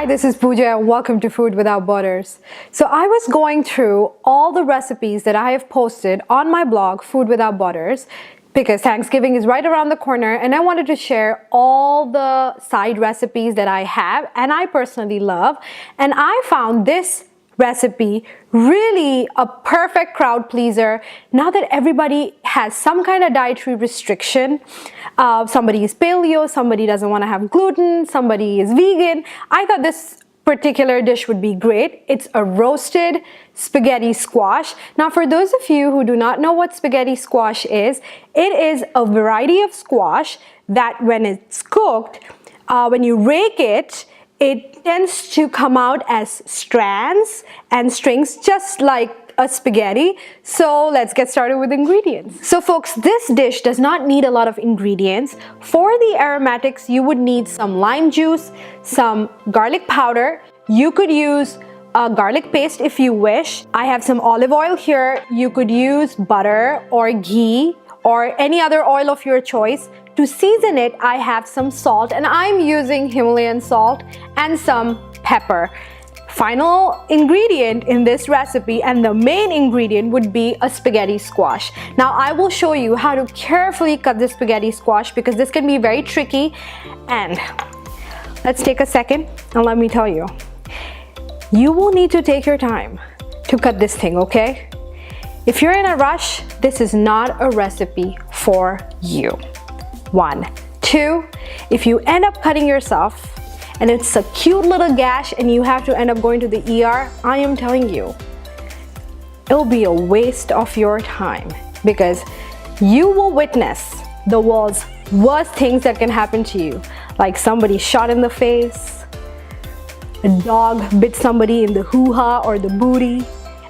Hi, this is Pooja and welcome to Food Without Borders. So I was going through all the recipes that I have posted on my blog, Food Without Borders, because Thanksgiving is right around the corner and I wanted to share all the side recipes that I have and I personally love. And I found this recipe really a perfect crowd pleaser now that everybody has some kind of dietary restriction. Somebody is paleo, somebody doesn't want to have gluten, somebody is vegan. I thought this particular dish would be great. It's a roasted spaghetti squash. Now for those of you who do not know what spaghetti squash is, it is a variety of squash that when it's cooked, when you rake it, it tends to come out as strands and strings just like a spaghetti. So let's get started with ingredients. So folks, this dish does not need a lot of ingredients. For the aromatics, you would need some lime juice, some garlic powder. You could use a garlic paste if you wish. I have some olive oil here. You could use butter or ghee or any other oil of your choice. To season it, I have some salt and I'm using Himalayan salt and some pepper. Final ingredient in this recipe and the main ingredient would be a spaghetti squash. Now I will show you how to carefully cut the spaghetti squash because this can be very tricky. And let's take a second and let me tell you, you will need to take your time to cut this thing, okay? If you're in a rush, this is not a recipe for you. 1. 2, if you end up cutting yourself and it's a cute little gash and you have to end up going to the ER, I am telling you, it'll be a waste of your time because you will witness the world's worst things that can happen to you, like somebody shot in the face, a dog bit somebody in the hoo-ha or the booty,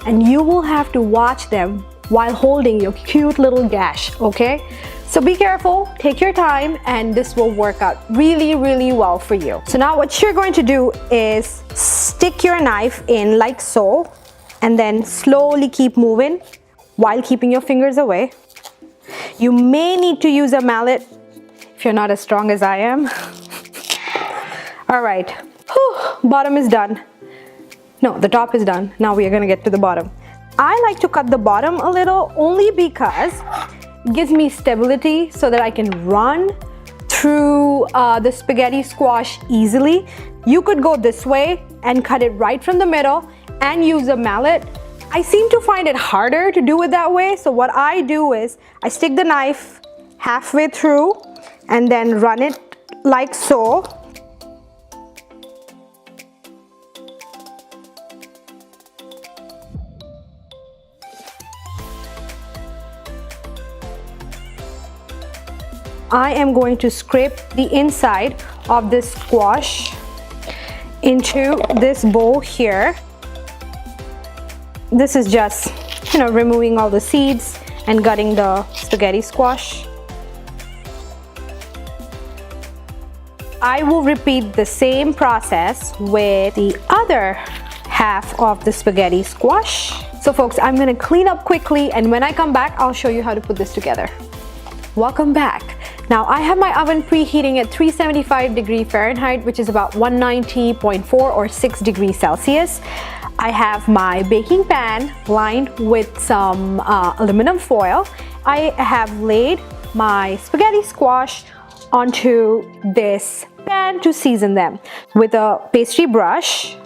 and you will have to watch them while holding your cute little gash, okay? So be careful, take your time, and this will work out really, really well for you. So now what you're going to do is stick your knife in like so, and then slowly keep moving while keeping your fingers away. You may need to use a mallet if you're not as strong as I am. All right, bottom is done. No, the top is done. Now we are gonna get to the bottom. I like to cut the bottom a little only because it gives me stability so that I can run through the spaghetti squash easily. You could go this way and cut it right from the middle and use a mallet. I seem to find it harder to do it that way. So what I do is I stick the knife halfway through and then run it like so. I am going to scrape the inside of this squash into this bowl here. This is just, removing all the seeds and gutting the spaghetti squash. I will repeat the same process with the other half of the spaghetti squash. So folks, I'm gonna clean up quickly and when I come back, I'll show you how to put this together. Welcome back. Now I have my oven preheating at 375 Fahrenheit, which is about 190.4 or 6 degrees Celsius. I have my baking pan lined with some aluminum foil. I have laid my spaghetti squash onto this pan to season them. With a pastry brush,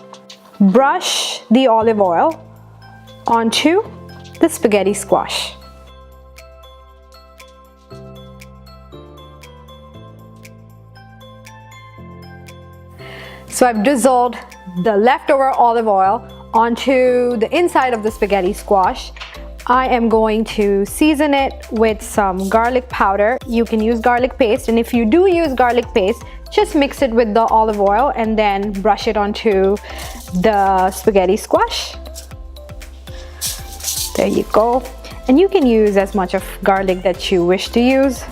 brush the olive oil onto the spaghetti squash. So I've drizzled the leftover olive oil onto the inside of the spaghetti squash. I am going to season it with some garlic powder. You can use garlic paste, and if you do use garlic paste, just mix it with the olive oil and then brush it onto the spaghetti squash. There you go. And you can use as much of garlic that you wish to use.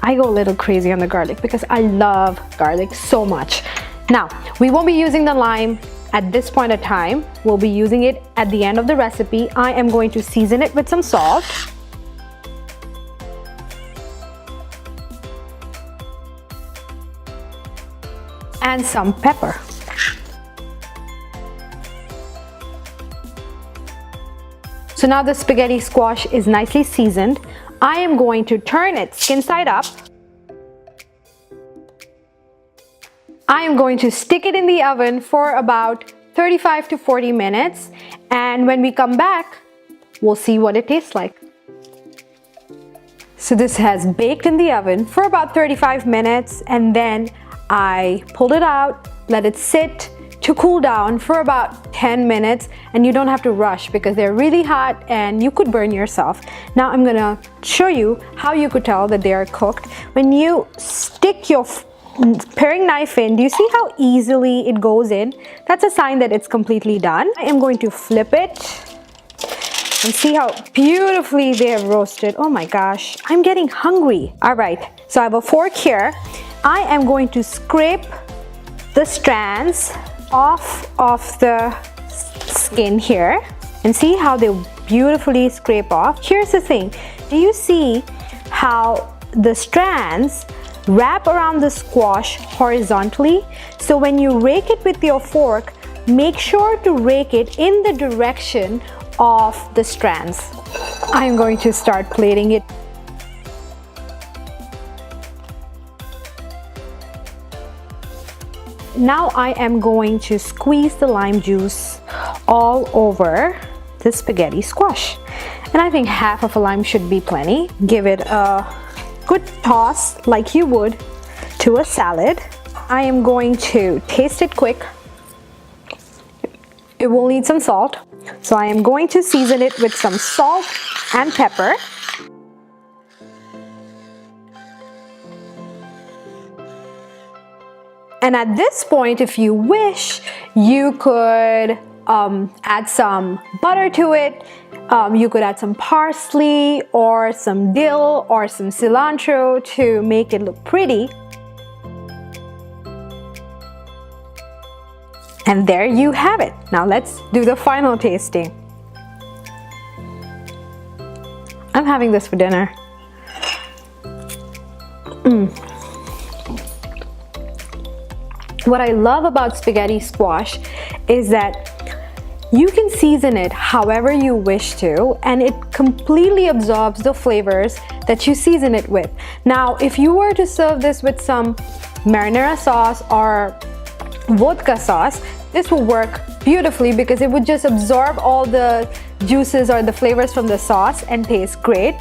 I go a little crazy on the garlic because I love garlic so much. Now, we won't be using the lime at this point of time. We'll be using it at the end of the recipe. I am going to season it with some salt. And some pepper. So now the spaghetti squash is nicely seasoned. I am going to turn it skin side up. I am going to stick it in the oven for about 35 to 40 minutes. And when we come back, we'll see what it tastes like. So this has baked in the oven for about 35 minutes, and then I pulled it out, let it sit to cool down for about 10 minutes, and you don't have to rush because they're really hot and you could burn yourself. Now I'm gonna show you how you could tell that they are cooked. When you stick your paring knife in, do you see how easily it goes in? That's a sign that it's completely done. I am going to flip it and see how beautifully they have roasted. Oh my gosh, I'm getting hungry. All right, so I have a fork here. I am going to scrape the strands off of the skin here and see how they beautifully scrape off. Here's the thing, do you see how the strands wrap around the squash horizontally? So when you rake it with your fork, make sure to rake it in the direction of the strands. I'm going to start plating it. Now I am going to squeeze the lime juice all over the spaghetti squash. And I think half of a lime should be plenty. Give it a good toss like you would to a salad. I am going to taste it quick. It will need some salt. So I am going to season it with some salt and pepper. And at this point, if you wish, you could add some butter to it. You could add some parsley or some dill or some cilantro to make it look pretty. And there you have it. Now let's do the final tasting. I'm having this for dinner. What I love about spaghetti squash is that you can season it however you wish to, and it completely absorbs the flavors that you season it with. Now, if you were to serve this with some marinara sauce or vodka sauce, this will work beautifully because it would just absorb all the juices or the flavors from the sauce and taste great.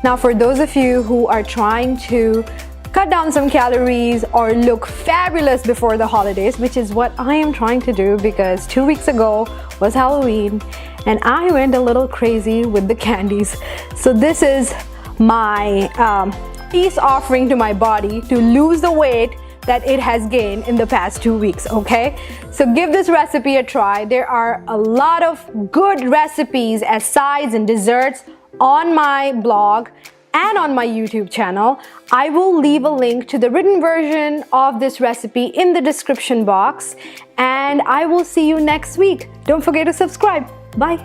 Now, for those of you who are trying to cut down some calories or look fabulous before the holidays, which is what I am trying to do, because 2 weeks ago was Halloween and I went a little crazy with the candies. So this is my peace offering to my body to lose the weight that it has gained in the past 2 weeks, okay? So give this recipe a try. There are a lot of good recipes as sides and desserts on my blog and on my YouTube channel. I will leave a link to the written version of this recipe in the description box, and I will see you next week. Don't forget to subscribe. Bye.